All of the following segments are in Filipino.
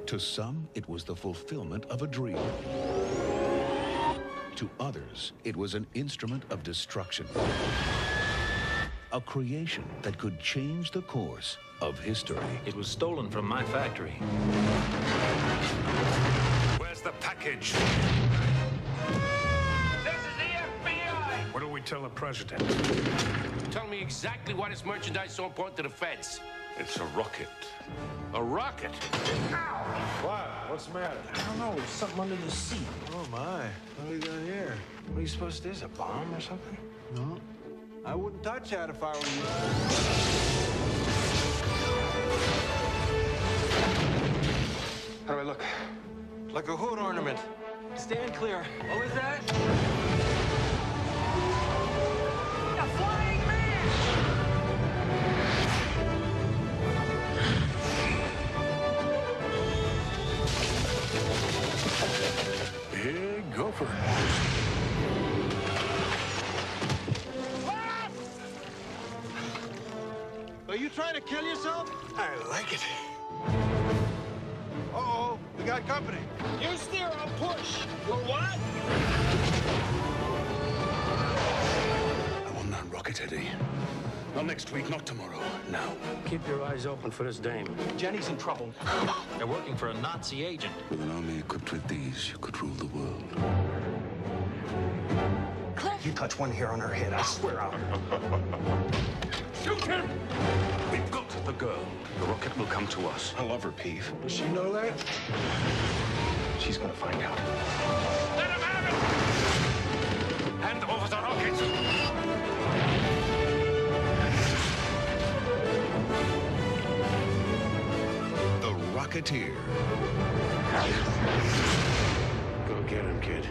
To some, it was the fulfillment of a dream. To others, it was an instrument of destruction. A creation that could change the course of history. It was stolen from my factory. Where's the package? This is the FBI! What do we tell the president? Tell me exactly why this merchandise is so important to the feds. It's a rocket. A rocket? What? What's the matter? I don't know. There's something under the seat. Oh, my. What do we got here? What are you supposed to do? Is it a bomb or something? No. I wouldn't touch that if I were you. How do I look? Like a hood ornament. Stand clear. What was that? A flying man! Big gopher. Are you trying to kill yourself? I like it. Uh-oh, we got company. You steer, I'll push. Well, what? I will not rocket Eddie. Not next week, not tomorrow. Now. Keep your eyes open for this dame. Jenny's in trouble. They're working for a Nazi agent. With an army equipped with these, you could rule the world. You touch one hair on her head, I swear I'll... Shoot him! We've got the girl. The rocket will come to us. I love her, Peeve. Does she know that? She's gonna find out. Let him have it! Hand over the rocket! The Rocketeer. Go get him, kid.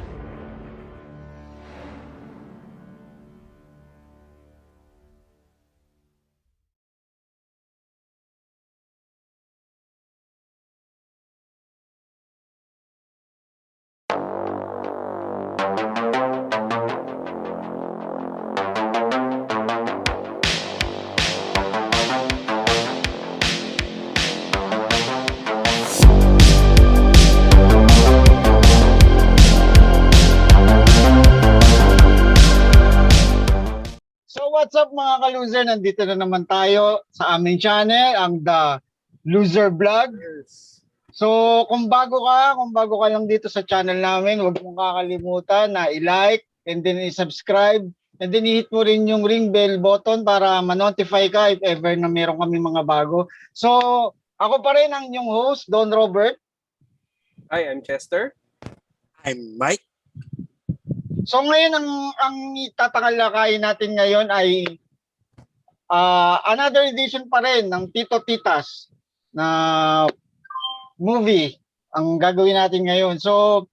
So what's up mga ka-loser? Nandito na naman tayo sa aming channel, ang The Loser Vlog. So kung bago ka lang dito sa channel namin, huwag mong kakalimutan na i-like and then i-subscribe and then i-hit mo rin yung ring bell button para ma-notify ka if ever na meron kami mga bago. So ako pa rin ang inyong host, Don Robert. Hi, I'm Chester. I'm Mike. So ngayon ang itatalakayin natin ngayon ay another edition pa rin ng Tito Titas na movie ang gagawin natin ngayon. So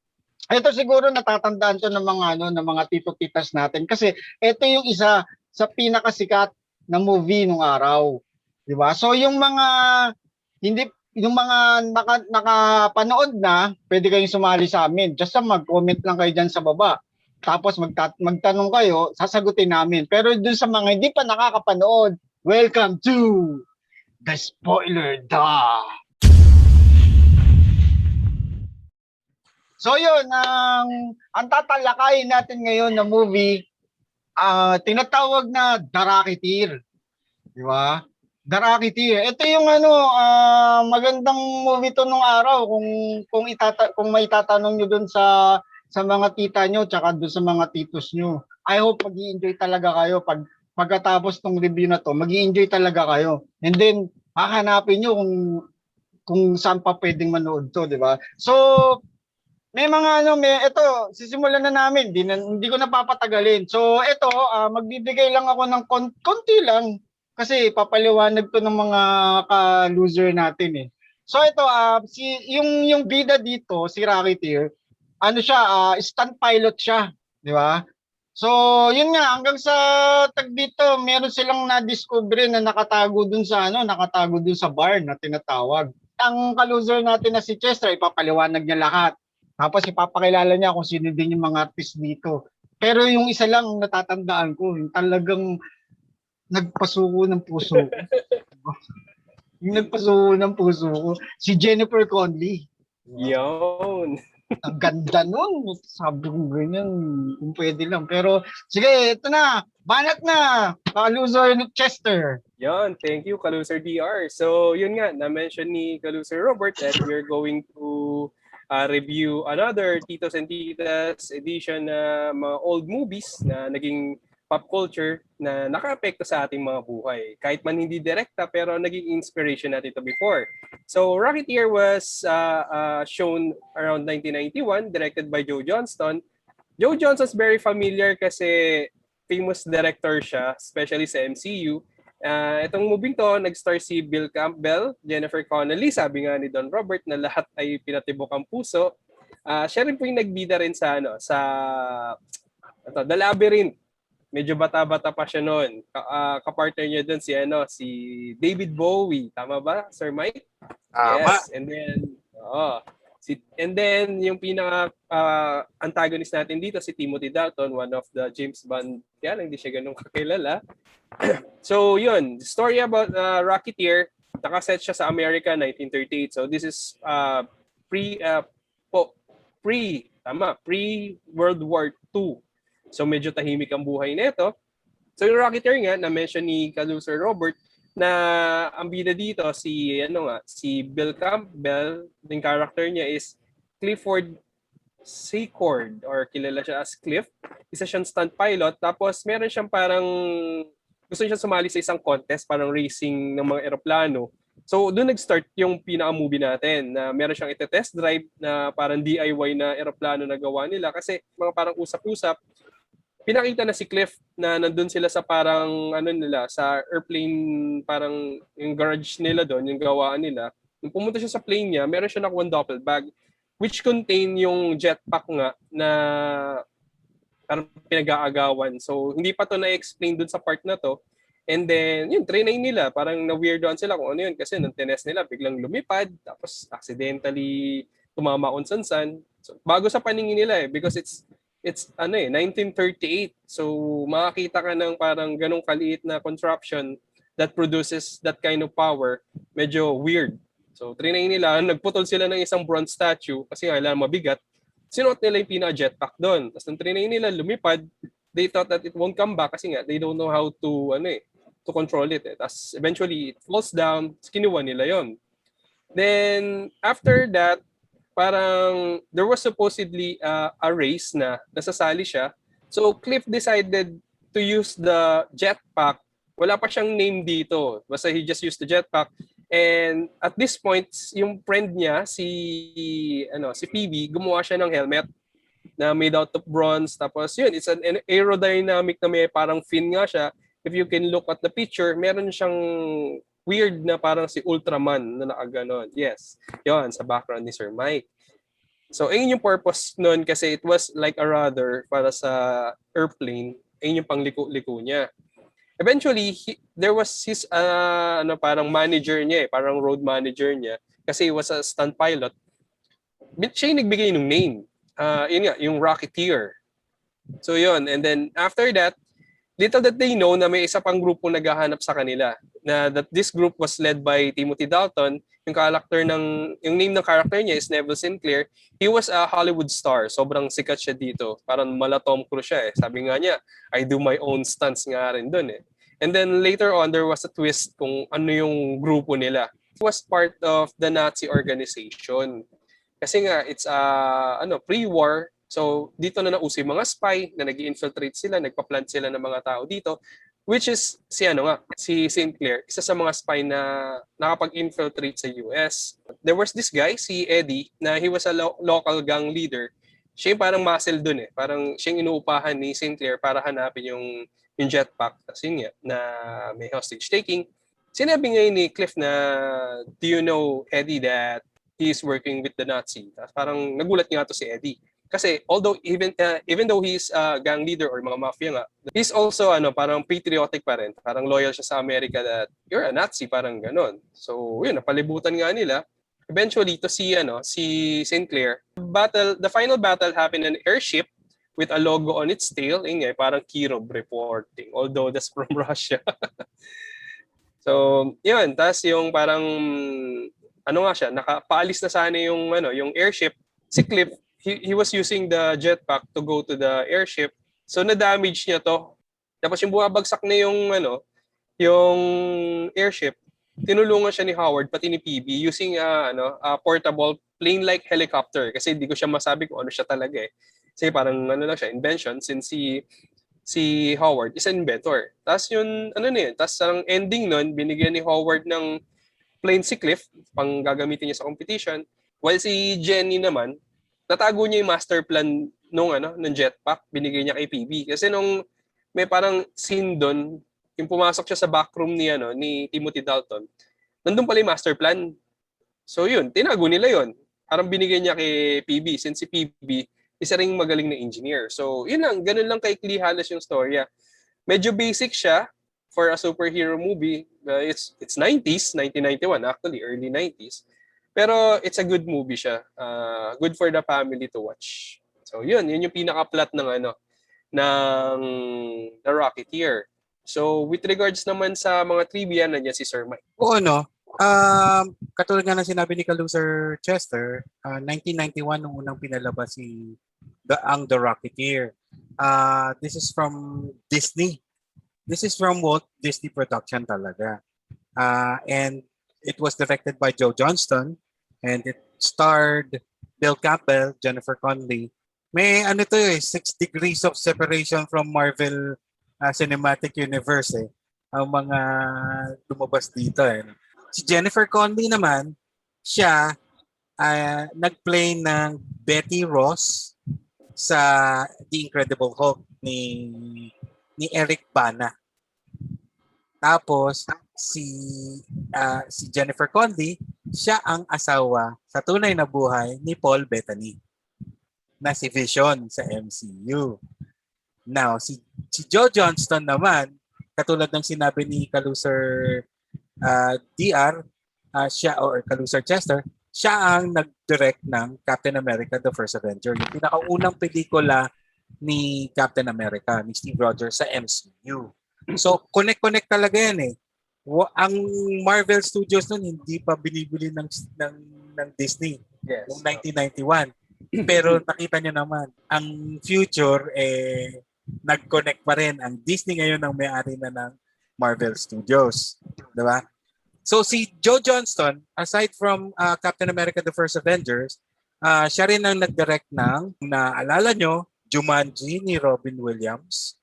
ito siguro natatandaan to ng mga Tito Titas natin kasi ito yung isa sa pinakasikat na movie nung araw, 'di ba? So yung mga nakapanood na, pwede kayong sumali sa amin. Just mag-comment lang kayo diyan sa baba. Tapos magtanong kayo, sasagutin namin. Pero dun sa mga hindi pa nakakapanood, welcome to The Spoiler Da! So yun, ang tatalakayin natin ngayon na movie, tinatawag na The Rocketeer. Di ba? The Rocketeer. Ito yung magandang movie to nung araw kung may tatanong nyo dun sa mga tita nyo tsaka doon sa mga titos nyo. I hope mag-i-enjoy talaga kayo pagkatapos ng review na to. Mag-i-enjoy talaga kayo. And then hahanapin nyo kung saan pa pwedeng manood to, di ba? So may mga ito sisimulan na namin. Hindi ko napapatagalin. So ito magbibigay lang ako ng konti lang kasi papaliwanag to ng mga ka-loser natin eh. So ito yung bida dito si Rocketeer, stunt pilot siya, di ba? So, yun nga, hanggang sa dito, meron silang na-discover na nakatago dun sa bar na tinatawag. Ang ka-loser natin na si Chester, ipapaliwanag niya lahat. Tapos ipapakilala niya kung sino din yung mga artist dito. Pero yung isa lang natatandaan ko, yung talagang nagpasuko ng puso ko. Yung nagpasuko ng puso ko, si Jennifer Connelly. Yun. Ang ganda nun. Sabi ko ganyan, kung pwede lang. Pero, sige, ito na. Banat na. Kalusoy ni Chester. Yun, thank you, Kaluser DR. So, yun nga, na-mention ni Kaluser Robert that we're going to review another Titos and Titas edition na mga old movies na naging pop culture na naka-apekto sa ating mga buhay. Kahit man hindi direkta, pero naging inspiration natin ito before. So, Rocketeer was shown around 1991, directed by Joe Johnston. Joe Johnston's very familiar kasi famous director siya, especially sa MCU. Itong movie to, nag-star si Bill Campbell, Jennifer Connelly, sabi nga ni Don Robert na lahat ay pinatibok ang puso. Siya rin po yung nagbida rin sa The Labyrinth. Medyo bata-bata pa siya noon. Kapartner niya doon si David Bowie. Tama ba, Sir Mike? Yes. And then yung pinaka antagonist natin dito si Timothy Dalton, one of the James Bond. Kaya lang hindi siya ganun kakilala. So yun, story about Rocketeer. Nakaset siya sa America 1938. So this is pre-World War II. So medyo tahimik ang buhay nito. So yung Rocketeer nga na-mention ni Kaluser Robert na ang bida dito si Bill Campbell, yung character niya is Clifford Secord or kilala siya as Cliff. Isa siyang stunt pilot tapos meron siyang parang gusto niya sumali sa isang contest, parang racing ng mga eroplano. So doon nag-start yung pinaka-movie natin na meron siyang ite-test drive na parang DIY na eroplano na gawa nila kasi mga parang usap-usap. Pinakita na si Cliff na nandun sila sa parang sa airplane, parang yung garage nila doon, yung gawaan nila. Nung pumunta siya sa plane niya, meron siya nakuha duffel bag which contain yung jetpack nga na parang pinag-aagawan. So hindi pa to na-explain dun sa part na to. And then, yun, trinay nila. Parang na-weirdoan sila kung ano yun kasi nung tinest nila, biglang lumipad tapos accidentally tumama on sansan. So, bago sa paningin nila because it's 1938. So makakita ka ng parang ganong kaliit na contraption that produces that kind of power. Medyo weird. So trinay nila, nagputol sila ng isang bronze statue kasi kailangan mabigat. Sinuot nila yung pinaka-jetpack doon. Tapos nung trinay nila lumipad, they thought that it won't come back kasi nga they don't know how to to control it. Tapos eventually it falls down, kinuha nila yon. Then after that, parang there was supposedly a race na nasasali siya. So Cliff decided to use the jetpack. Wala pa siyang name dito. Basta he just used the jetpack. And at this point, yung friend niya, si PB, gumawa siya ng helmet na made out of bronze. Tapos yun, it's an aerodynamic na may parang fin nga siya. If you can look at the picture, meron siyang weird na parang si Ultraman na nakaganon. Yes, yon sa background ni Sir Mike. So, ayun yung purpose nun kasi it was like a rudder para sa airplane. Ayun yung pangliko-liko niya. Eventually, there was his parang manager niya parang road manager niya kasi he was a stunt pilot. Siya yung nagbigay ng name. Yun nga, yung Rocketeer. So, yun. And then, after that, little that they know na may isa pang grupo naghahanap sa kanila. Na that this group was led by Timothy Dalton. Yung name ng character niya is Neville Sinclair. He was a Hollywood star. Sobrang sikat siya dito. Parang mala Tom Cruise siya Sabi nga niya, I do my own stunts nga rin dun And then later on, there was a twist kung ano yung grupo nila. He was part of the Nazi organization. Kasi nga, it's pre-war. So, dito na nauso yung mga spy na nag-infiltrate sila, nagpa-plant sila ng mga tao dito, which is si Sinclair, isa sa mga spy na nakapag-infiltrate sa US. There was this guy, si Eddie, na he was a local gang leader. Siya yung parang muscle dun Parang siya yung inuupahan ni Sinclair para hanapin yung jetpack. Tapos yun nga, na may hostage taking. Sinabi ngayon ni Cliff na, do you know, Eddie, that he is working with the Nazi? Tapos parang nagulat nga to si Eddie. Kasi although even though he's a gang leader or mga mafia nga, he's also parang patriotic pa rin. Parang loyal siya sa Amerika that you're a Nazi, parang ganon. So yun, napalibutan nga nila. Eventually to si Sinclair, the final battle happened in an airship with a logo on its tail. Yun parang Kirov reporting, although that's from Russia. So yun, tas yung parang ano nga siya, nakapaalis na sana yung yung airship. Si Cliff, he was using the jetpack to go to the airship. So na-damage niya to. Tapos yung bumabagsak na yung airship, tinulungan siya ni Howard pati ni PB using a portable plane-like helicopter kasi hindi ko siya masabi kung ano siya talaga eh. Kasi parang lang siya, invention since si Howard is an inventor. Tapos yun, tapos ang ending nun, binigyan ni Howard ng plane si Cliff, pang gagamitin niya sa competition. While si Jenny naman, natago niya yung master plan ng jetpack, binigay niya kay PB. Kasi nung may parang scene doon, yung pumasok siya sa backroom ni Timothy Dalton, nandun pala yung master plan. So yun, tinago nila yun. Parang binigay niya kay PB since si PB isa ring magaling na engineer. So yun lang, ganun lang kaikli halos yung storya. Medyo basic siya for a superhero movie. It's 90s, 1991 actually, early 90s. Pero it's a good movie siya. Good for the family to watch. So yun yung pinaka-plot ng The Rocketeer. So with regards naman sa mga trivia, nandiyan si Sir Mike. Oo, katulad nga ng sinabi ni Kaluser Chester, 1991 nung unang pinalabas ang The Rocketeer. This is from Disney. This is from Walt Disney Production talaga. And it was directed by Joe Johnston and it starred Bill Campbell, Jennifer Connelly. May 6 degrees of separation from Marvel Cinematic Universe ang mga lumabas dito Si Jennifer Connelly naman, siya nag-play ng Betty Ross sa The Incredible Hulk ni Eric Bana. Tapos si Jennifer Connelly, siya ang asawa sa tunay na buhay ni Paul Bettany na si Vision sa MCU. Now, si Joe Johnston naman, katulad ng sinabi ni Kaluser DR, siya or Kaluser Chester, siya ang nag-direct ng Captain America The First Avenger. Yung pinakaunang pelikula ni Captain America, ni Steve Rogers sa MCU. So, connect talaga yan Ang Marvel Studios nun, hindi pa binibili ng Disney noong 1991. Pero nakita niyo naman, ang future, nag-connect pa rin. Ang Disney ngayon ang may-ari na ng Marvel Studios. Diba? So si Joe Johnston, aside from Captain America The First Avengers, siya rin ang nag-direct ng, naalala nyo, Jumanji ni Robin Williams,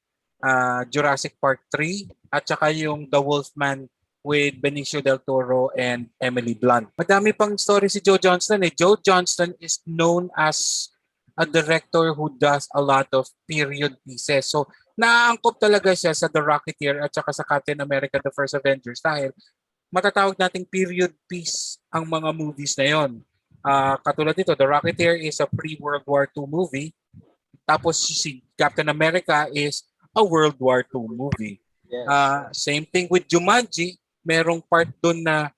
Jurassic Park 3, at saka yung The Wolfman with Benicio del Toro and Emily Blunt. Madami pang story si Joe Johnston. Joe Johnston is known as a director who does a lot of period pieces. So naangkop talaga siya sa The Rocketeer at saka sa Captain America The First Avengers dahil matatawag nating period piece ang mga movies na yon. Katulad nito, The Rocketeer is a pre-World War II movie. Tapos si Captain America is a World War II movie. Yes. Same thing with Jumanji. Merong part doon na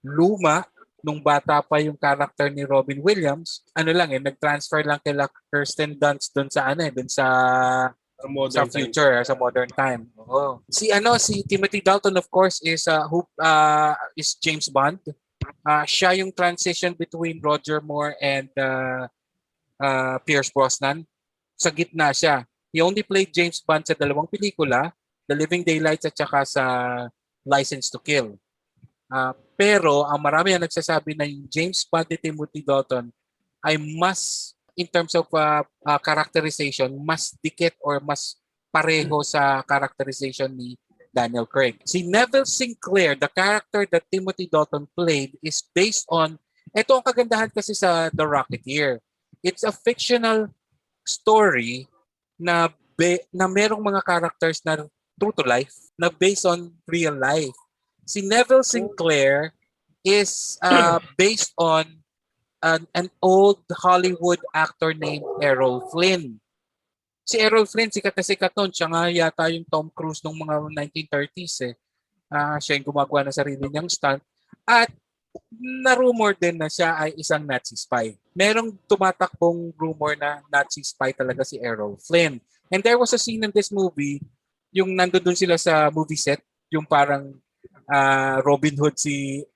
luma nung bata pa yung character ni Robin Williams. Nag-transfer lang kay Kirsten Dunst doon sa sa future, sa modern time. Si Timothy Dalton of course is James Bond. Siya yung transition between Roger Moore and Pierce Brosnan. Sa gitna siya. He only played James Bond sa 2 pelikula, The Living Daylights at saka sa License to Kill. Pero ang marami ang nagsasabi na yung James Bond ni Timothy Dalton ay mas in terms of characterization, mas dikit or mas pareho sa characterization ni Daniel Craig. Si Neville Sinclair, the character that Timothy Dalton played, is based on, ito ang kagandahan kasi sa The Rocketeer. It's a fictional story na merong mga characters na true to life, na based on real life. Si Neville Sinclair is based on an old Hollywood actor named Errol Flynn. Si Errol Flynn, sikat na sikat noon. Siya nga yata yung Tom Cruise nung mga 1930s. Siya yung gumagawa ng sarili niyang stunt. At na-rumor din na siya ay isang Nazi spy. Merong tumatakbong rumor na Nazi spy talaga si Errol Flynn. And there was a scene in this movie, yung nandun sila sa movie set, yung parang Robin Hood si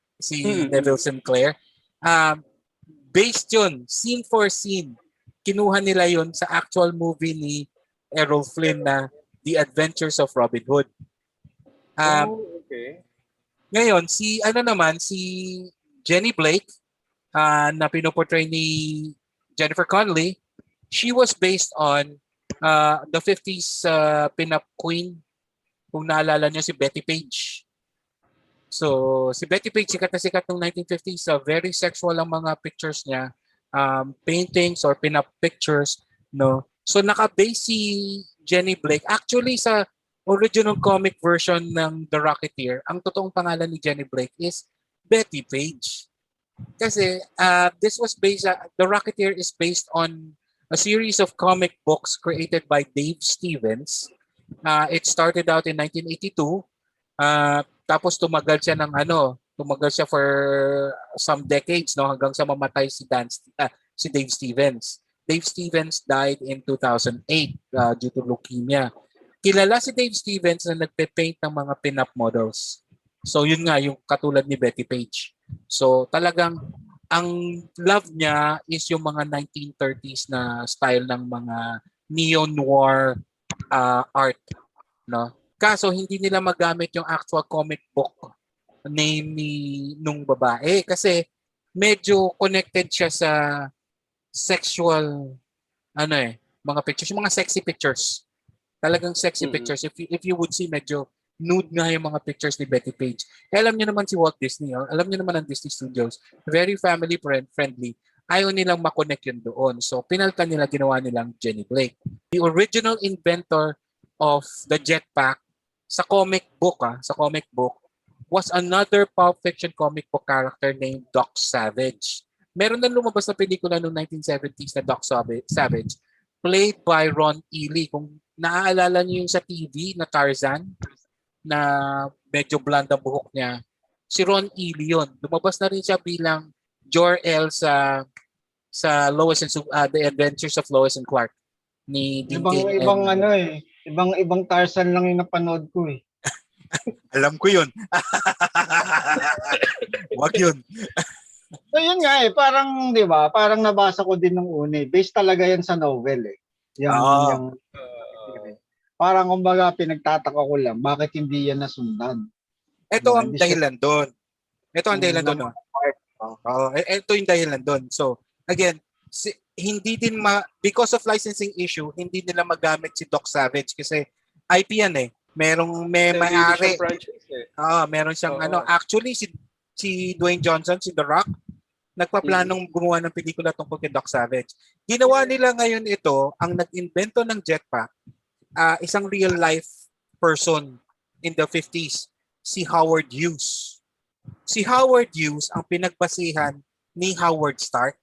Neville Sinclair. Based yun, scene for scene. Kinuha nila yun sa actual movie ni Errol Flynn na The Adventures of Robin Hood. Okay. Ngayon, si Jenny Blake, na pinoportray ni Jennifer Connelly, she was based on the 50s pin-up queen. Kung naalala niyo si Betty Page. So, si Betty Page, sikat na sikat noong 1950s. Very sexual ang mga pictures niya. Paintings or pin-up pictures. No? So, naka-base si Jenny Blake. Actually, sa original comic version ng The Rocketeer, ang totoong pangalan ni Jenny Blake is Betty Page. Kasi this was based, The Rocketeer is based on a series of comic books created by Dave Stevens. It started out in 1982. Tapos tumagal siya for some decades, no, hanggang sa mamatay si Dave Stevens. Dave Stevens died in 2008 due to leukemia. Kilala si Dave Stevens na nagpe-paint ng mga pin-up models. So yun nga, yung katulad ni Betty Page. So talagang ang love niya is yung mga 1930s na style ng mga neo-noir art, no? Kaso hindi nila magamit yung actual comic book name nung babae kasi medyo connected siya sa sexual mga pictures, yung mga sexy pictures. Talagang sexy pictures. If you would see, medyo nude nga yung mga pictures ni Betty Page. Alam niyo naman si Walt Disney, alam niyo naman ang Disney Studios, very family friendly. Ayaw nilang makonect yun doon. So, pinalitan nila, ginawa nilang Jenny Blake. The original inventor of the jetpack sa comic book was another Pulp Fiction comic book character named Doc Savage. Meron na lumabas na pelikula noong 1970s na Doc Savage, played by Ron Ely. Kung naaalala niyo yung sa TV na Tarzan, na medyo blonde ang buhok niya, si Ron Ely yun. Lumabas na rin siya bilang Jor-El sa Lois and The Adventures of Lois and Clark ni Tintin. Ibang Tarzan lang yung napanood ko eh. Alam ko yun. Wag yun. So yun nga parang 'di ba? Parang nabasa ko din nung una. Based talaga yan sa novel eh. Parang kumbaga pinagtataka ko lang bakit hindi yan nasundan. Ito ang dahilan doon. Ito yung dahilan doon. So, again, hindi din because of licensing issue, hindi nila magamit si Doc Savage kasi IP yan eh. May may-ari. Meron siyang actually si Dwayne Johnson, si The Rock, nagpaplanong gumawa ng pelikula tungkol kay Doc Savage. Ginawa nila ngayon ito, ang nag-invento ng jetpack, isang real life person in the 50s, si Howard Hughes. Si Howard Hughes ang pinagbasihan ni Howard Stark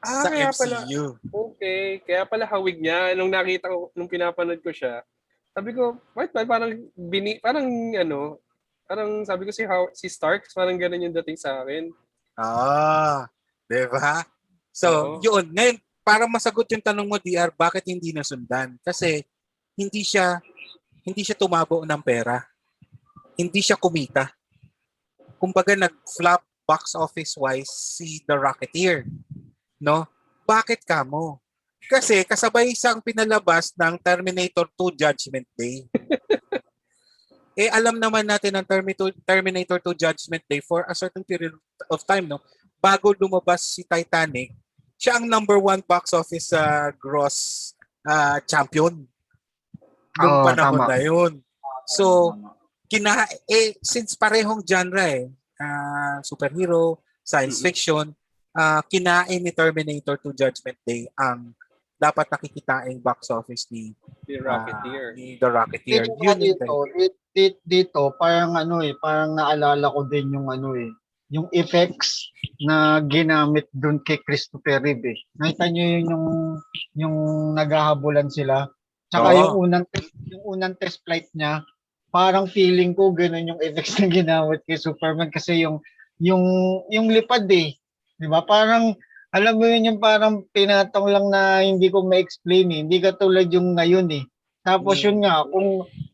sa MCU. Okay, kaya pala hawig niya. Nung nakita ko, nung pinapanood ko siya, sabi ko, parang sabi ko si Stark, parang ganun yung dating sa akin. Diba? So, yun. Ngayon, para masagot yung tanong mo, DR, bakit hindi nasundan? Kasi hindi siya tumabo ng pera. Hindi siya kumita. Kumbaga nag-flop box office wise si The Rocketeer. No? Bakit kamo? Kasi kasabay isang pinalabas ng Terminator 2 Judgment Day. Alam naman natin ang Terminator 2 Judgment Day for a certain period of time, no? Bago lumabas si Titanic, siya ang number 1 box office gross champion noong panahon na yun. So, since parehong genre superhero, science fiction, kinain ni Terminator 2 Judgment Day ang dapat nakikitain box office ni The Rocketeer. The Rocketeer. Dito, parang parang naalala ko din yung effects na ginamit doon kay Christopher Reeve. Nakita niyo yung naghahabulan sila. Tsaka yung unang test flight niya, parang feeling ko ganun yung effects na ginamit kay Superman kasi yung lipad eh. 'Di ba? Parang alam mo yun yung parang pinatong lang na hindi ko ma-explain eh. Hindi katulad yung ngayon eh. Tapos yun nga,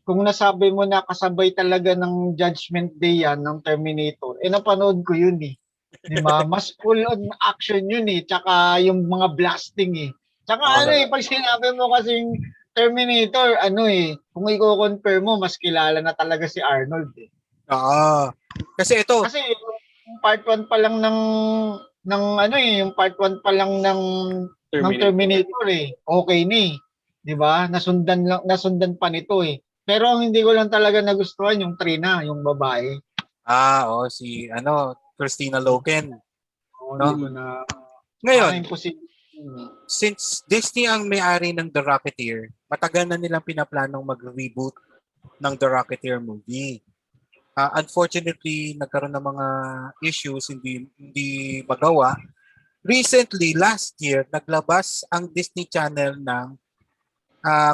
kung nasabi mo na kasabay talaga ng Judgment Day yan, ng Terminator, napanood ko yun eh. Di ba? Mas full on action yun eh. Tsaka yung mga blasting eh. Tsaka pag sinabi mo kasing Terminator, kung i-compare mo, mas kilala na talaga si Arnold eh. Oo. Kasi ito. Kasi yung part 1 pa lang yung part 1 pa lang ng Terminator eh. Okay ni. 'Di ba? Nasundan pa nito eh. Pero ang hindi ko lang talaga nagustuhan yung Trina, yung babae. Si Christina Loken. Hindi ko na Ngayon, since Disney ang may-ari ng The Rocketeer, matagal na nilang pinaplanong mag-reboot ng The Rocketeer movie. Unfortunately, nagkaroon ng mga issues, hindi magawa. Recently, last year, naglabas ang Disney Channel ng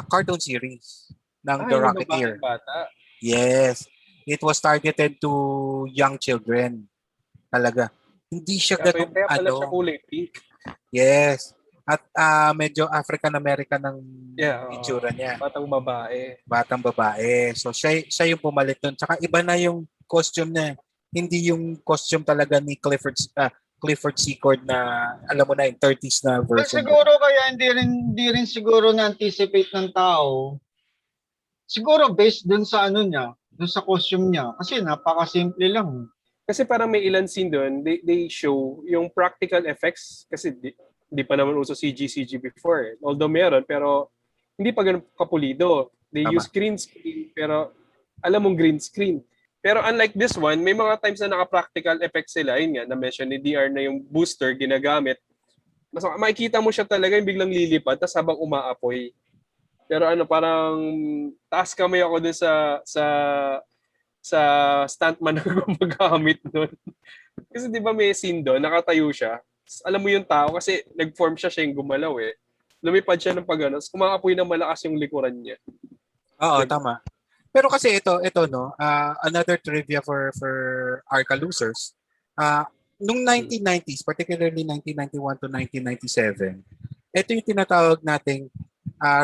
cartoon series ng The Rocketeer. Yes. It was targeted to young children. Talaga. Hindi siya ganun siya kulay pink. Yes. At medyo African-American ng itsura niya. Batang babae. So siya yung pumalit doon. Tsaka iba na yung costume niya. Hindi yung costume talaga ni Clifford Secord na alam mo na yung 30s na version. Siguro kaya hindi rin siguro na-anticipate ng tao. Siguro based dun sa niya, dun sa costume niya. Kasi napaka-simple lang. Kasi parang may ilan scene doon, they show yung practical effects kasi hindi pa naman uso CG before. Although meron, pero hindi pa ganun kapulido. They use green screen, pero alam mong green screen. Pero unlike this one, may mga times na naka-practical effects sila. Yun nga, na-mention ni DR na yung booster ginagamit. Mas makikita mo siya talaga yung biglang lilipad tapos habang umaapoy. Pero parang taas kamay ako dun sa stuntman na gumagamit nun. Kasi di ba may scene doon, nakatayo siya. Alam mo yung tao kasi nag-form siya yung gumalaw eh. Lumipad siya ng pag-ano, kumakapoy na malakas yung likuran niya. Oo, tama. Pero kasi ito another trivia for Arca losers. Nung 1990s, particularly 1991 to 1997, ito yung tinatawag nating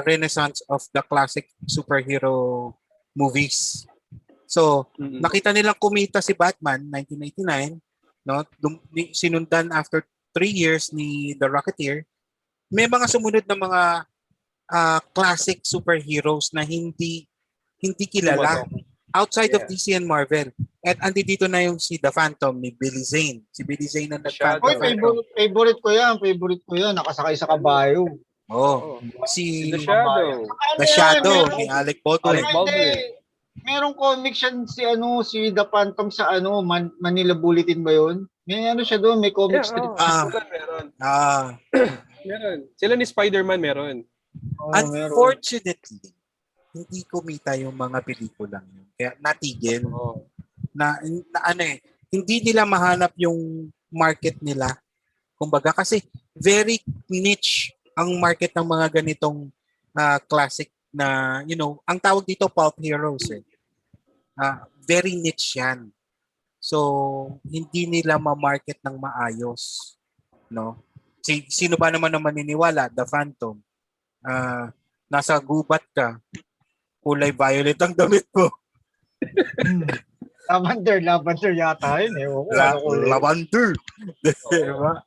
renaissance of the classic superhero movies. So, nakita nilang kumita si Batman 1989, no? Sinundan after 3 years ni The Rocketeer. May mga sumunod na mga classic superheroes na hindi kilala outside of DC and Marvel. At dito na yung si The Phantom ni Billy Zane. Si Billy Zane ang nag-Phantom. Favorite ko yan. Nakasakay sa kabayo. Si The Shadow ni Alec Baldwin. Merong comic siya si The Phantom sa Manila Bulletin ba yun? May siya doon, may comics. Meron. Meron. Sila ni Spider-Man meron. Unfortunately, hindi kumita yung mga pelikulang yun. Kaya natigil. Hindi nila mahanap yung market nila. Kumbaga kasi very niche ang market ng mga ganitong classic na, ang tawag dito pulp heroes eh. Very niche yan. So, hindi nila ma-market ng maayos. No? Sino ba naman ang maniniwala? The Phantom. Nasa gubat ka. Kulay violet ang damit mo. Lavender yata yun eh. Lavender. Diba?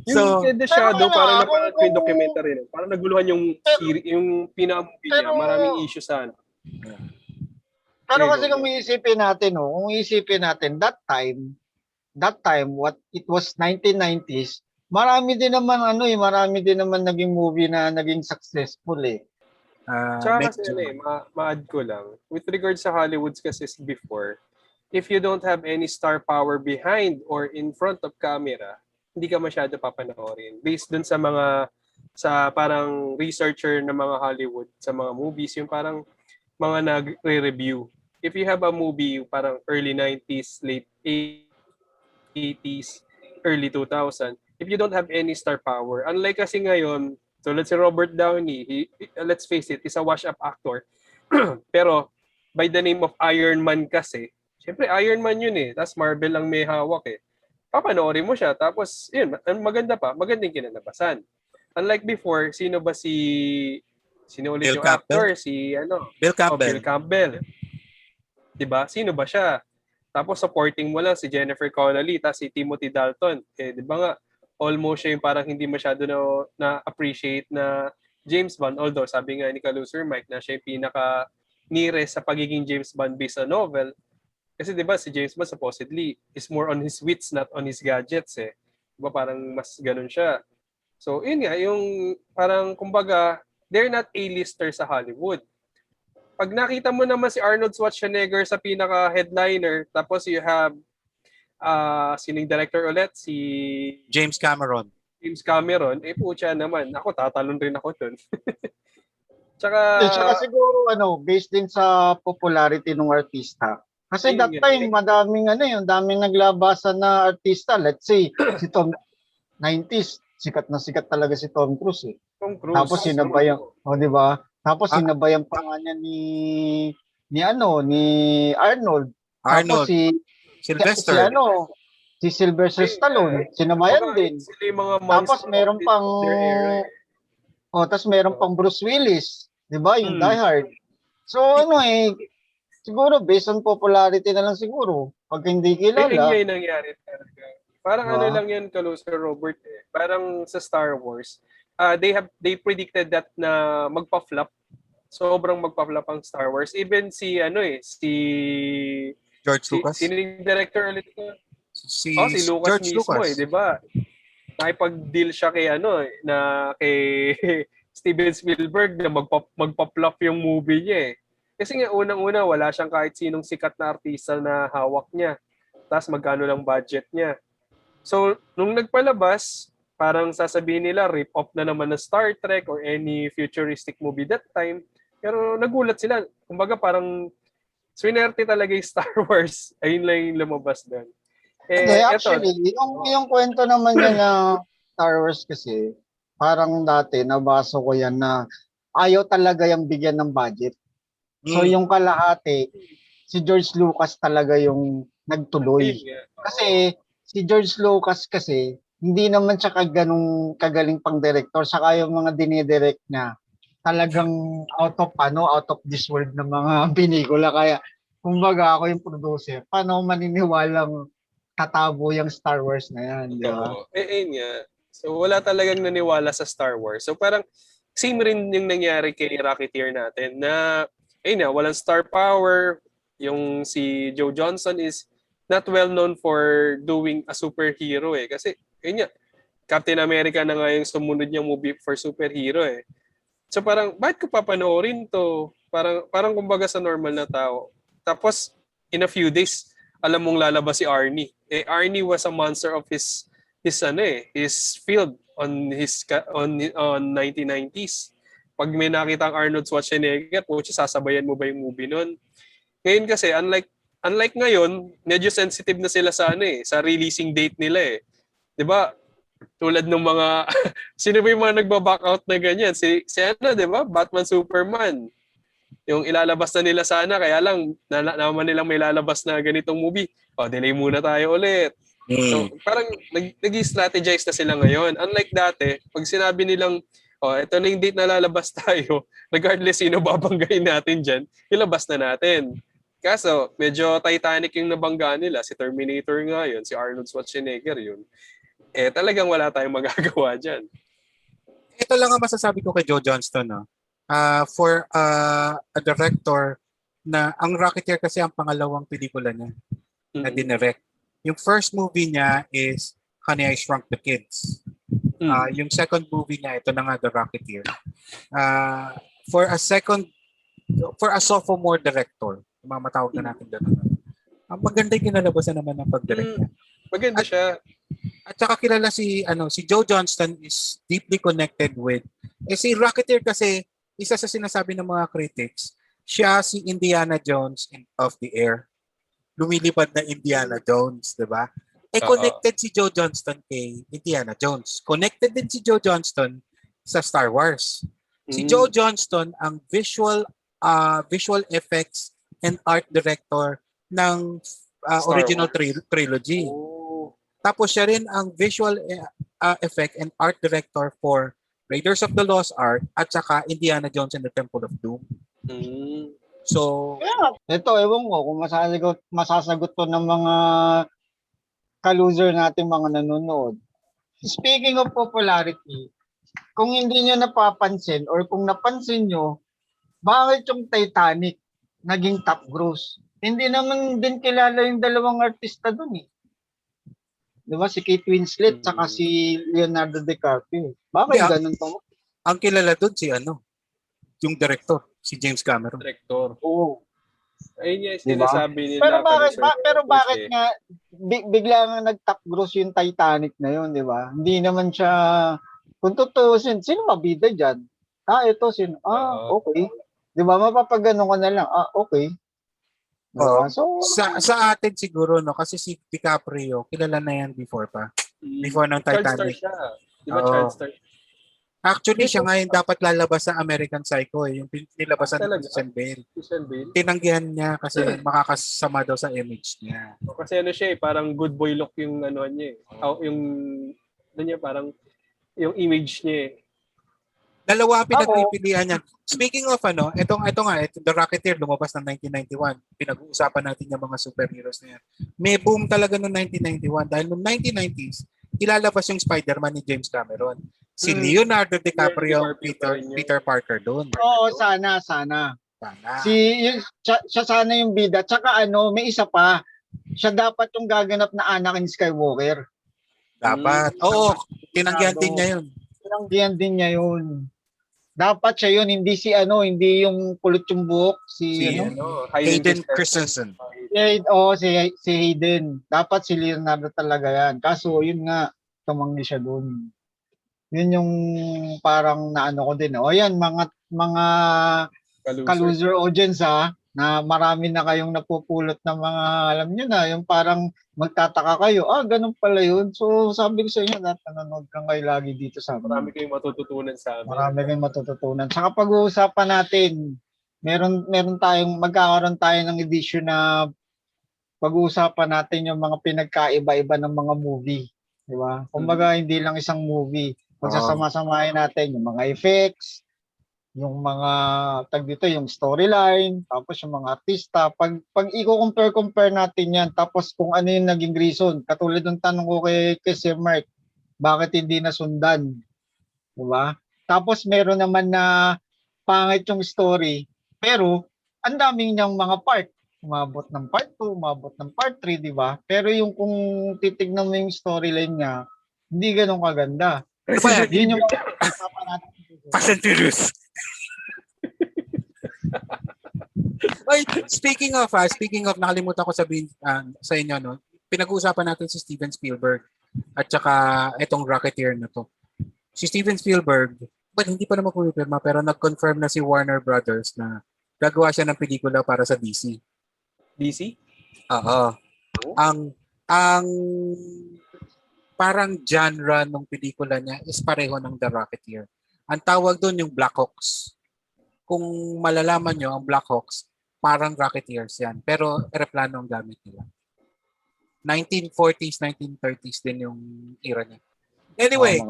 So, The Shadow, parang napanood ko yung documentary. Parang naguluhan yung pinaka-movie niya. Maraming issue sana. Pero kasi kung iisipin natin, that time, what it was 1990s, marami din naman naging movie na naging successful eh. Tsaka kasi ma-add ko lang. With regards sa Hollywoods kasi before, if you don't have any star power behind or in front of camera, hindi ka masyado papanoorin. Based dun sa parang researcher ng mga Hollywood, sa mga movies, yung parang mga nagre-review. If you have a movie parang early 90s, late 80s, early 2000, if you don't have any star power, unlike kasi ngayon, so let's say Robert Downey, let's face it, is a wash-up actor. Pero by the name of Iron Man kasi, syempre Iron Man yun eh, tapos Marvel ang may hawak eh. Papanoorin mo siya, tapos yun, magandang kinalabasan. Unlike before, sino ulit yung actor? Bill Campbell. Bill Campbell. Diba? Sino ba siya? Tapos supporting mo lang si Jennifer Connelly tapos si Timothy Dalton. Eh, di ba nga, almost siya yung parang hindi masyado na-appreciate na James Bond. Although, sabi nga ni Kaluser Mike na siya yung pinaka-nearest sa pagiging James Bond based on novel. Kasi di ba si James Bond supposedly is more on his wits, not on his gadgets eh. Di ba parang mas ganun siya. So, yun nga, yung parang kumbaga, they're not A-lister sa Hollywood. Pag nakita mo naman si Arnold Schwarzenegger sa pinaka-headliner, tapos you have sining director ulit, si James Cameron. James Cameron, eh putya naman. Ako, tatalon rin ako dun. Tsaka siguro, based din sa popularity ng artista. Kasi Ayun that nga, time, daming naglabasan na artista. Let's say, si Tom, 90s, sikat na sikat talaga si Tom Cruise eh. Tom Cruise. Tapos sinabayan, di ba? Tapos sinabayan pa nga niya ni Arnold. Tapos Sylvester. Si Sylvester Stallone, sinabayan din. Tapos meron pang tapos meron pang Bruce Willis, 'di ba? Yung Die Hard. So siguro based on popularity na lang siguro. Pag hindi kilala. Yung nangyari talaga. Parang ano lang yan, Kaluser Robert eh. Parang sa Star Wars, they predicted that na magpa-flop. Sobrang magpa-flop ang Star Wars. Even si George Lucas. Sino yung director ulit ko? Si Lucas George mismo Lucas. di ba? Nakipag-deal siya kay kay Steven Spielberg na magpa-flop yung movie niya eh. Kasi nga unang-una wala siyang kahit sinong sikat na artista na hawak niya. Tapos magkano lang budget niya. So, nung nagpalabas, parang sasabihin nila rip-off na naman ng Star Trek or any futuristic movie that time. Pero nagulat sila. Kumbaga parang swinerte talaga yung Star Wars. Ayun lang yung lumabas doon. Actually, yung kwento naman niya na Star Wars kasi, parang dati, nabasa ko yan na ayaw talaga yung bigyan ng budget. So yung kalahati, si George Lucas talaga yung nagtuloy. Kasi si George Lucas kasi, hindi naman siya kagaling pang director. Saka yung mga dinidirect niya, talagang out of this world na mga pelikula. Kaya, kumbaga ako yung producer, paano maniniwalang tatabo yung Star Wars na yan, di ba? nga. So, wala talagang naniwala sa Star Wars. So, parang same rin yung nangyari kay Rocketeer natin na, walang star power. Yung si Joe Johnson is not well known for doing a superhero eh. Kasi, Captain America na nga yung sumunod niyang movie for superhero eh. So parang, bakit ko papanoorin to? Parang kumbaga sa normal na tao. Tapos, in a few days, alam mong lalabas si Arnie. Arnie was a monster of his field on 1990s. Pag may nakita ang Arnold Schwarzenegger, sasabayan mo ba yung movie nun? Ngayon kasi, unlike ngayon, medyo sensitive na sila sa sa releasing date nila eh. 'Di ba? Tulad ng mga sino ba yung mga nagba-back out na ganyan? Si 'di ba? Batman Superman. Yung ilalabas na nila sana kaya lang naman nilang may lalabas na ganitong movie. Delay muna tayo ulit. So, parang nag-strategize na sila ngayon. Unlike dati, pag sinabi nilang ito na yung date na lalabas tayo, regardless sino babanggain natin dyan, ilabas na natin. Kaso, medyo Titanic yung nabangga nila. Si Terminator nga yun, si Arnold Schwarzenegger yun. Talagang wala tayong magagawa dyan. Ito lang ang masasabi ko kay Joe Johnston. No? For a director na, ang Rocketeer kasi ang pangalawang pelikula niya na dinirect. Yung first movie niya is Honey, I Shrunk the Kids. Yung second movie niya, ito na nga, The Rocketeer. For a sophomore director, matawag na natin doon. Maganda yung kinalabasan naman ng pag-direct niya. Maganda siya. At saka kilala si Joe Johnston is deeply connected with si Rocketeer kasi isa sa sinasabi ng mga critics, siya si Indiana Jones of the air. Lumilipad na Indiana Jones, 'di ba? Connected si Joe Johnston kay Indiana Jones. Connected din si Joe Johnston sa Star Wars. Si Joe Johnston ang visual effects and art director ng original trilogy. Tapos siya rin ang visual effect and art director for Raiders of the Lost Ark at saka Indiana Jones and the Temple of Doom. So, Kaya nga, ito, ewan ko kung masasagot to ng mga ka-loser natin mga nanonood. Speaking of popularity, kung hindi nyo napapansin or kung napansin nyo, bakit yung Titanic naging top gross? Hindi naman din kilala yung dalawang artista dun eh. Di ba? Si Kate Winslet saka si Leonardo DiCaprio. Bakit Yeah. ganun to? ang kilala doon si yung director, si James Cameron. Director. Oo. Ayun yung Diba? sinasabi nila. Pero bakit pa-research pero purpose bakit eh. nga bigla nga nag-top gross yung Titanic na yun, di ba? Hindi naman siya kung tutuusin, sino mabida diyan? Ito sino. Okay. Di ba? Mapapagano ka na lang. Okay. Oo. So, Sa atin siguro, no, kasi si DiCaprio, kilala na yan before pa. Before ng Child star Titanic. siya. Di ba Oo. child star? Actually, siya ngayon dapat lalabas sa American Psycho. Yung nilabasan ni Talaga? Christian Bale. Christian Bale? Tinanggihan niya kasi makakasama daw sa image niya. Kasi ano siya eh, parang good boy look yung ano niya eh. Yung ano niya, parang yung image niya eh. Dalawa ang pinagpipilian niya. Speaking of ito nga, The Rocketeer lumabas ng 1991. Pinag-uusapan natin yung mga superheroes na yan. May boom talaga noong 1991 dahil noong 1990s, ilalabas yung Spider-Man ni James Cameron. Si Leonardo DiCaprio, Peter Parker doon. oo, sana. Sana. Siya sana yung bida. Tsaka may isa pa. Siya dapat yung gaganap na Anakin Skywalker. Dapat. Oo, tinanggihan din niya yun. Tinanggihan din niya yun. Dapat siya yun, hindi hindi yung kulot yung buhok. Si Hayden Christensen. Si Hayden. Dapat si Leonardo talaga yan. Kaso yun nga, tumanggi siya doon. Yun yung parang naano ko din. Yan, mga ka-loser audience na marami na kayong napupulot ng mga, alam nyo na, yung parang magtataka kayo, ganun pala yun. So, sabi ko sa inyo, nanonood ka kayo lagi dito sa amin. Marami kayong matututunan sa amin. Marami kayong matututunan. Saka pag-uusapan natin, magkakaroon tayo ng edition na pag-uusapan natin yung mga pinagkaiba-iba ng mga movie. Di ba? Kumbaga, hindi lang isang movie. Pagsasama-samahin natin yung mga effects, yung mga yung storyline, tapos yung mga artista. Pag i-compare natin yan, tapos kung ano yung naging reason, katulad ng tanong ko kay Sir Mark, bakit hindi nasundan? Diba? Tapos meron naman na pangit yung story, pero ang daming niyang mga part. Umabot ng part 2, umabot ng part 3, di ba? Pero yung kung titignan mo yung storyline niya, hindi ganun kaganda. Yun yung Fast and Furious. Speaking of, nakalimutan ko sabihin sa inyo, no? Pinag-uusapan natin si Steven Spielberg at saka itong Rocketeer na to. Si Steven Spielberg, hindi pa naman kumipirma, pero nag-confirm na si Warner Brothers na gagawa siya ng pelikula para sa DC. DC? Oo. Ang parang genre ng pelikula niya is pareho ng The Rocketeer. Ang tawag doon yung Black Hawks. Kung malalaman nyo, ang Black Hawks, parang Rocketeers yan. Pero aeroplano ang gamit nila. 1940s, 1930s din yung era niya. Anyway,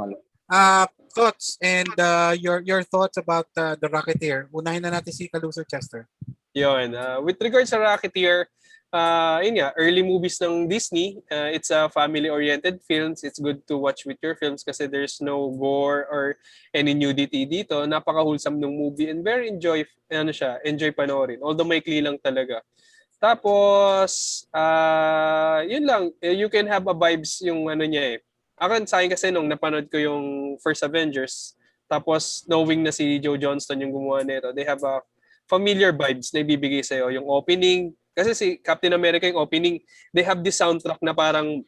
thoughts and your thoughts about The Rocketeer. Unahin na natin si Kaluso Chester. Yun. With regards sa Rocketeer, early movies ng Disney. It's a family-oriented films. It's good to watch with your films kasi there's no gore or any nudity dito. Napaka-wholesome ng movie and very enjoy panoorin. Although maikli lang talaga. Tapos, yun lang. You can have a vibes yung niya eh. Akin sa akin kasi nung napanood ko yung First Avengers, tapos knowing na si Joe Johnston yung gumawa nito, they have a familiar vibes na ibibigay sa'yo. Yung opening, kasi si Captain America yung opening, they have this soundtrack na parang,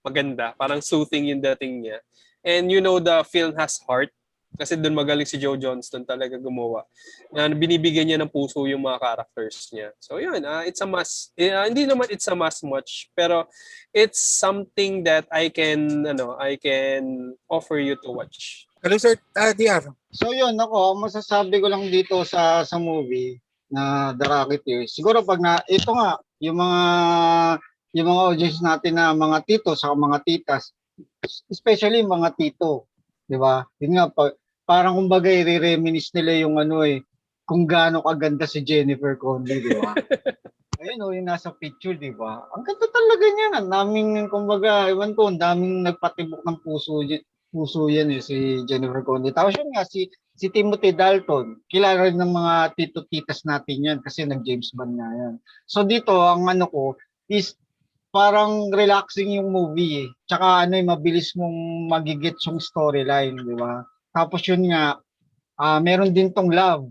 maganda. Parang soothing yung dating niya. And the film has heart. Kasi doon magaling si Joe Johnston talaga gumawa. Binibigyan niya ng puso yung mga characters niya. So yun, it's a must. Hindi naman it's a must much, pero it's something that I can offer you to watch. Hello sir, DR. So yun, masasabi ko lang dito sa movie na The Rocketeer. Siguro ito nga, yung mga audience natin na mga tito sa mga titas, especially mga tito, di ba? Yun nga, parang kumbaga i-reminisce nila yung kung gaano kaganda si Jennifer Connelly, di ba? Ayun yung nasa picture, di ba? Ang ganda talaga niyan. Ang daming, kumbaga, ewan ko, ang daming nagpatibok ng puso yan si Jennifer Connelly. Tapos yun nga, si Timothy Dalton, kilala rin ng mga tito-titas natin yan kasi nag-James Bond nga yan. So dito, ang ano ko, is parang relaxing yung movie eh. Tsaka mabilis mong magigets yung storyline, di ba? Tapos yun nga, meron din tong love.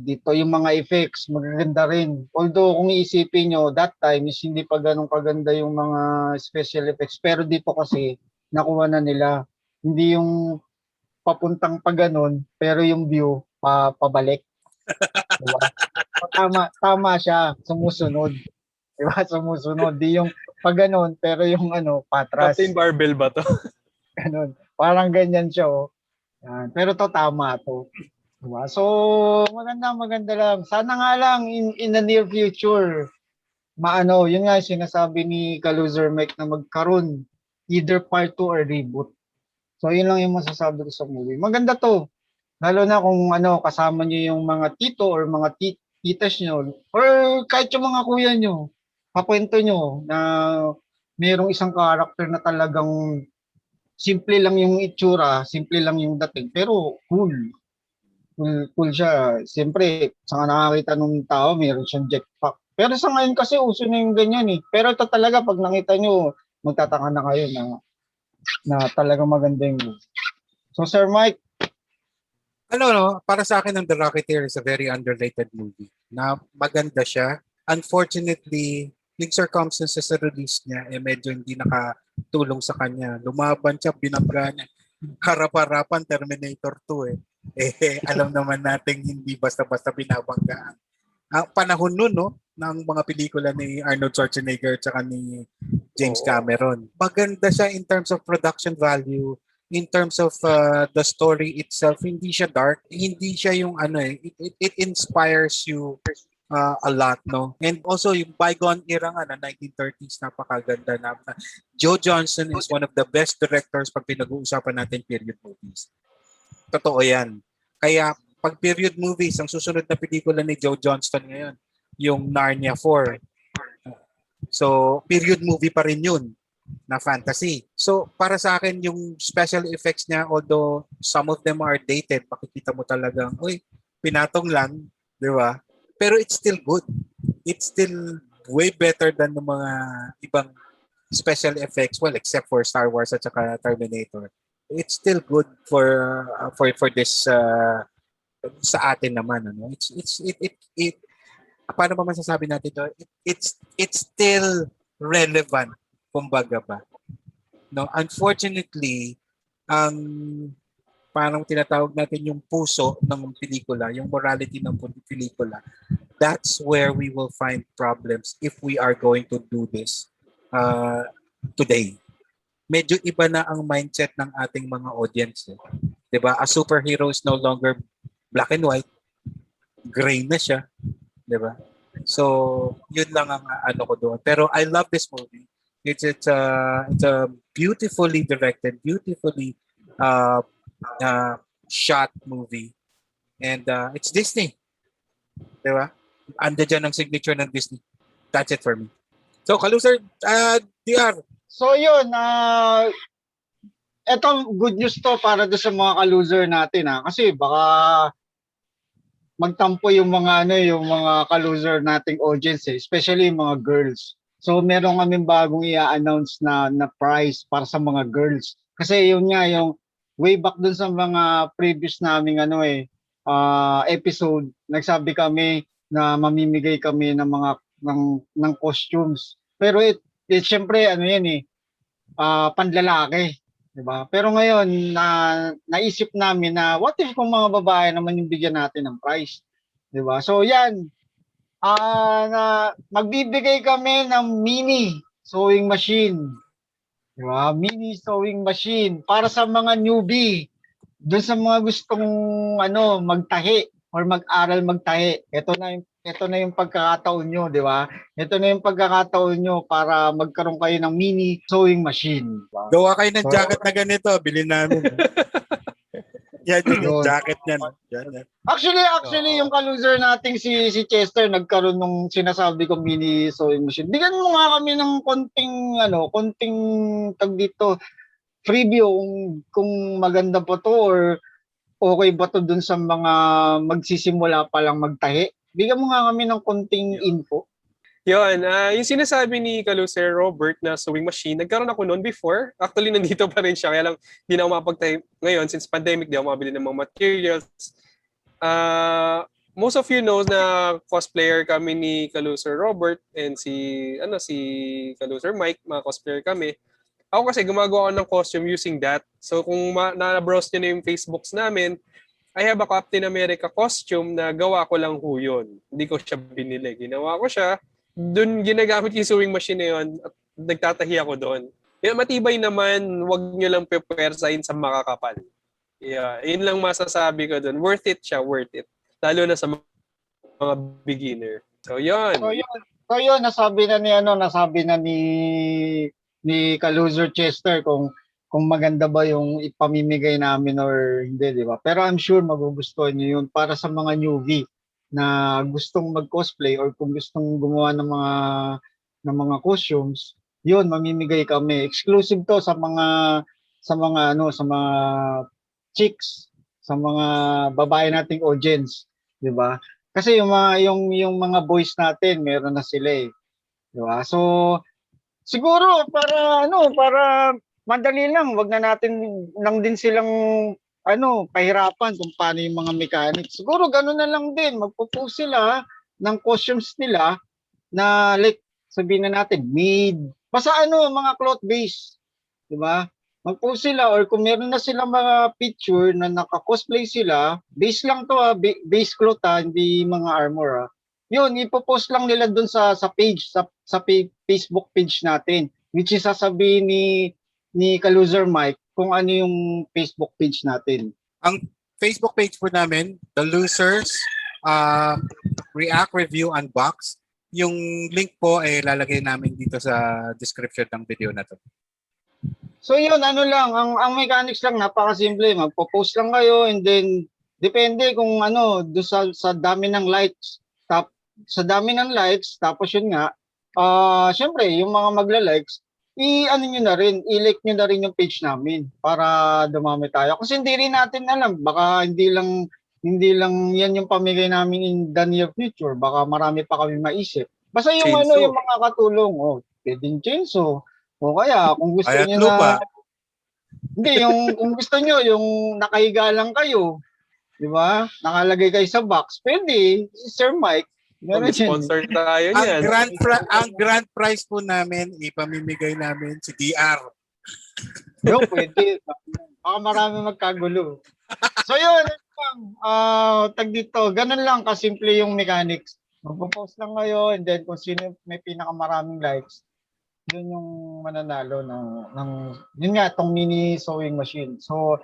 Dito yung mga effects, magaganda rin. Although kung iisipin nyo, that time is hindi pa ganun kaganda yung mga special effects. Pero dito kasi, nakuha na nila. Hindi yung papuntang pa ganun, pero yung view, pabalik. Diba? Tama siya, sumusunod. Diba? Sumusunod. Di yung pa ganun, pero yung patras. Captain Barbell ba to? Ganun. Parang ganyan siya, oh. Yan. Pero to tama to. Diba? So, maganda lang. Sana nga lang in the near future, yun nga sinasabi ni Kaluzer Mike na magkaroon either part 2 or reboot. So, yun lang yung masasabi ko sa movie. Maganda to. Lalo na kung kasama nyo yung mga tito or mga titas nyo or kahit yung mga kuya nyo, pakwento nyo na mayroong isang character na talagang simple lang yung itsura, simple lang yung dating, pero cool. Cool siya. Siyempre, sa nakakita ng tao, mayroon siyang jetpack. Pero sa ngayon kasi, uso na yung ganyan eh. Pero ito talaga, pag nakita nyo, magtataka na kayo na talagang maganda yung movie. So, Sir Mike? Para sa akin, ang The Rocketeer is a very underrated movie. Na maganda siya. Unfortunately, yung circumstances sa release niya, medyo hindi nakatulong sa kanya. Lumaban siya, binangga niya. Harap-harapan, Terminator 2 alam naman natin hindi basta-basta binabanggaan. Ang panahon nun, ng mga pelikula ni Arnold Schwarzenegger at ni James Cameron. Maganda siya in terms of production value, in terms of the story itself. Hindi siya dark, hindi siya yung it inspires you a lot, no? And also yung bygone era nga na 1930s, napakaganda na. Joe Johnston is one of the best directors pag pinag-uusapan natin period movies. Totoo yan. Kaya pag period movies, ang susunod na pelikula ni Joe Johnston ngayon, yung Narnia 4. So, period movie pa rin yun na fantasy. So, para sa akin, yung special effects niya, although some of them are dated, makikita mo talagang, pinatong lang, di ba? Pero it's still good. It's still way better than ng mga ibang special effects, well, except for Star Wars at saka Terminator. It's still good for this sa atin naman, it paano ba masasabi natin ito? It's still relevant, kumbaga ba. No, unfortunately, ang parang tinatawag natin yung puso ng pelikula, yung morality ng pelikula, that's where we will find problems if we are going to do this today. Medyo iba na ang mindset ng ating mga audience. Diba? A superhero is no longer black and white. Gray na siya. Diba? So, yun lang ang ko doon. Pero I love this movie. It's a beautifully directed, beautifully shot movie. And it's Disney. Diba? Ando dyan ang signature ng Disney. That's it for me. So, Kaluzer, DR. So, yun. Ito, good news to para doon sa mga Kaluzer natin. Kasi baka magtampo yung mga Kaluzer nating audience, especially yung mga girls. So, meron kami bagong i-announce na prize para sa mga girls. Kasi yun nga, yung way back dun sa mga previous naming episode, nagsabi kami na mamimigay kami ng mga ng costumes. Pero syempre panlalaki, 'di ba? Pero ngayon naisip namin na what if kung mga babae naman yung bigyan natin ng prize, 'di ba? So yan, magbibigay kami ng mini sewing machine. 'Di ba? Mini sewing machine para sa mga newbie. Doon sa mga gustong magtahi or mag-aral magtahi. Ito na yung pagkakataon nyo, di ba? Ito na yung pagkakataon nyo para magkaroon kayo ng mini sewing machine. Diba? Gawa kayo ng jacket na ganito, bilhin namin. Yan yung Yun. jacket niyan. Yan, yan. Actually, yung ka-loser nating si Chester nagkaroon nung sinasabi ko mini sewing machine. Bigyan mo nga kami ng konting tag dito preview kung maganda pa to or okay ba to dun sa mga magsisimula pa lang magtahi. Bigyan mo nga kami ng konting info. Yun, yung sinasabi ni Kaluser Robert na sewing machine, nagkaroon ako noon before. Actually, nandito pa rin siya. Kaya lang, hindi na ako mapagtayo ngayon. Since pandemic, di ako mabili ng mga materials. Most of you know na cosplayer kami ni Kaluser Robert and si Kaluser Mike, mga cosplayer kami. Ako kasi gumagawa ako ng costume using that. So kung na-browse nyo na yung Facebooks namin, I have a Captain America costume na gawa ko lang ho yun. Hindi ko siya binili. Ginawa ko siya. Doon ginagamit yung sewing machine na yun at nagtatahi ako doon. Yung matibay naman, wag nyo lang pepwersahin sa makakapal. Yeah, yun lang masasabi ko doon. Worth it siya, worth it. Lalo na sa mga beginner. So yun. So yun, nasabi na ni ka-loser Chester kung maganda ba yung ipamimigay namin or hindi, di ba? Pero I'm sure magugustuhan niyo yun para sa mga newbie na gustong mag-cosplay or kung gustong gumawa ng mga costumes, yun mamimigay kami. Exclusive to sa mga chicks, sa mga babae nating audience, 'di ba? Kasi yung mga boys natin, meron na sila eh. 'Di ba? So siguro para madali lang, wag na natin lang din silang pahirapan kung paano yung mga mechanics. Siguro gano'n na lang din. Magpo-post sila ng costumes nila na like, sabihin na natin, made. Basta mga cloth base. Diba? Mag-post sila or kung meron na silang mga picture na naka-cosplay sila, base lang to base cloth hindi mga armor Yun, ipo-post lang nila dun sa page, sa Facebook page natin. Which is sasabihin ni Kaluser Mike kung ano yung Facebook page natin. Ang Facebook page po namin, The Losers React Review Unbox. Yung link po ay lalagay namin dito sa description ng video na to. So yun, ang mechanics lang, napakasimple. Magpo-post lang kayo and then depende kung sa dami ng likes. Sa dami ng likes, tapos yun nga, syempre, yung mga magla-likes, i-like nyo na rin yung page namin para dumami tayo. Kasi hindi rin natin alam, baka hindi lang yan yung pamigay namin in the near future. Baka marami pa kami maisip. Basta yung yung mga katulong, pwedeng chainsaw. O kaya, kung gusto niyo na... Hindi, kung gusto niyo yung nakahiga lang kayo, di ba? Nakalagay kayo sa box, pwede, Sir Mike. Sponsor tayo niyan. Ang grand prize po namin, ipamimigay namin si DR. Yo, pwede. Baka marami magkagulo. So yun, tag dito, ganun lang kasimple yung mechanics. Magpo-post lang kayo and then kung sino may pinakamaraming likes, yun yung mananalo ng yun nga, tong mini sewing machine. So,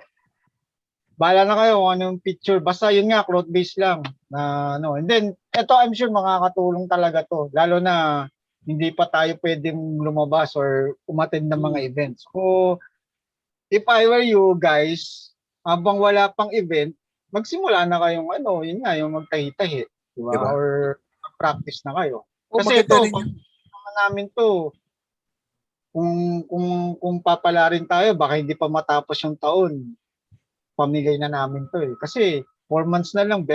bahala na kayo kung anong picture. Basta yun nga, cloth base lang. And then, eto I'm sure makakatulong talaga to. Lalo na hindi pa tayo pwedeng lumabas or umattend ng mga events. So, if I were you guys, habang wala pang event, magsimula na kayong yun nga, yung magtahi-tahi. Diba? Or practice na kayo. Kasi ito, namin to, kung papala rin tayo, baka hindi pa matapos yung taon. Pamigay na namin to eh. Kasi 4 months na lang,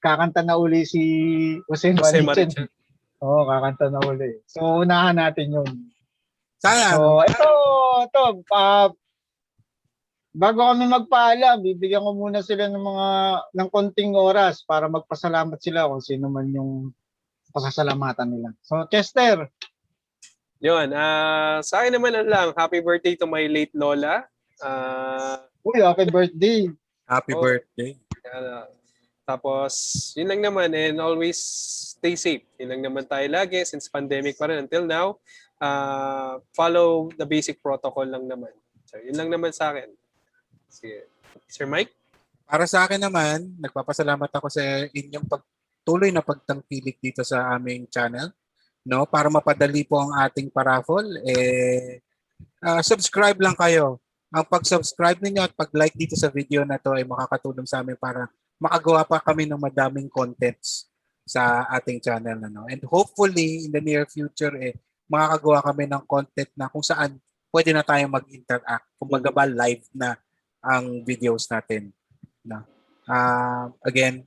kakanta na uli si Jose Marichan. Oo, kakanta na uli. So, unahan natin yun. Sana. So, ito, bago kami magpaalam, bibigyan ko muna sila ng konting oras para magpasalamat sila kung sino man yung pasasalamatan nila. So, Chester. Yun, sa akin naman lang, happy birthday to my late lola. Uy, happy birthday. Happy birthday. Tapos, yun lang naman and always stay safe. Yun lang naman tayo lagi since pandemic pa rin until now. Follow the basic protocol lang naman. So, yun lang naman sa akin. Sige. Sir Mike? Para sa akin naman, nagpapasalamat ako sa inyong tuloy na pagtangkilik dito sa aming channel. No, para mapadali po ang ating paraffle, subscribe lang kayo. ang pag-subscribe ninyo at pag-like dito sa video na to ay makakatulong sa amin para makagawa pa kami ng madaming contents sa ating channel. And hopefully, in the near future, makakagawa kami ng content na kung saan pwede na tayo mag-interact. Kumbaga ba, live na ang videos natin. Again,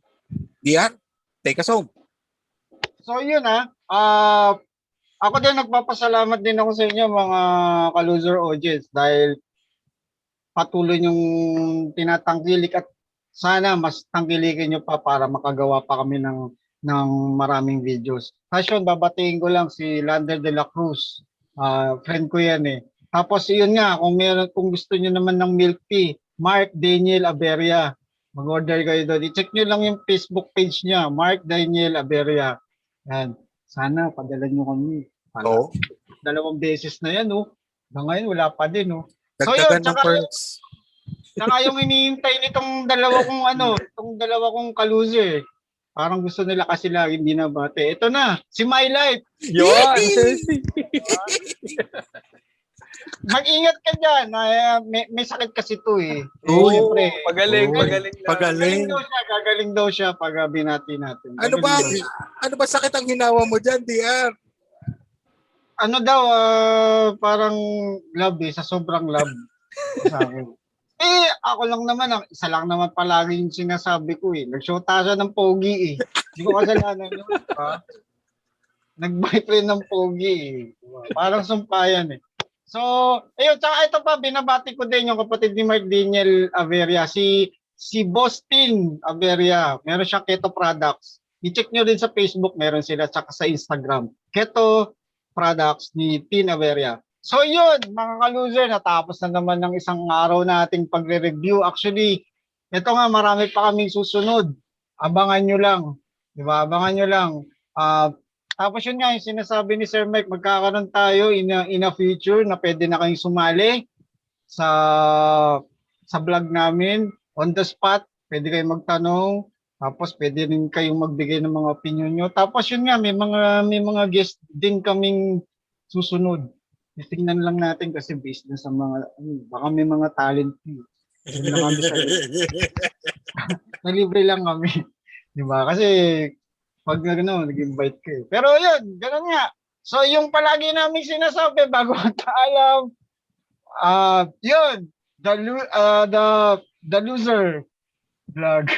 Dian, take us home. So yun ako din nagpapasalamat din ako sa inyo mga ka-loser audience dahil patuloy yung tinatangkilik at sana mas tangkilikin nyo pa para makagawa pa kami ng maraming videos. Passion, babatiin ko lang si Lander de la Cruz. Friend ko yan Tapos yun nga, kung gusto nyo naman ng milk tea, Mark Daniel Aberia. Mag-order kayo doon. I-check nyo lang yung Facebook page niya, Mark Daniel Aberia. Yan. Sana padala nyo kami. Oo. 2 beses na yan, Hanggang ngayon, wala pa din, Dagdagan ng perks. Saka yung iniintay nitong itong dalawa kong ka-loser. Parang gusto nila kasi lagi binabate. Ito na, si My Life. Yun! Mag-ingat ka dyan. May sakit kasi ito Siyempre. Pagaling. Gagaling daw siya pag binati natin. Ano ba sakit ang hinawa mo dyan, DR? Ano daw, parang love sa sobrang love sa akin. Ako lang naman, isa lang naman palagi yung sinasabi ko Nag-shota siya ng pogi Hindi ko kasalanan yun, Nag-boyfriend ng pogi Parang sumpayan So, ayun, tsaka ito pa, binabati ko din yung kapatid ni Mark Daniel Aberia, si Bostin Aberia. Meron siyang keto products. I-check nyo din sa Facebook, meron sila, tsaka sa Instagram. Keto products ni Tin Aberia. So yun, mga ka-loser, natapos na naman ng isang araw nating pagre-review. Actually, ito nga, marami pa kaming susunod. Abangan nyo lang. Diba? Abangan nyo lang. Tapos yun nga, yung sinasabi ni Sir Mike, magkakaroon tayo in a future na pwede na kayong sumali sa vlog namin. On the spot, pwede kayong magtanong. Tapos pwede rin kayong magbigay ng mga opinion nyo. Tapos yun nga, may mga guest din kaming susunod. Tingnan lang natin kasi based na sa mga, baka may mga talent. Nalibre lang kami. Diba? Kasi pag nag-invite kayo. Pero yun, gano'n nga. So yung palagi namin sinasabi bago taalam, yun, the loser vlog.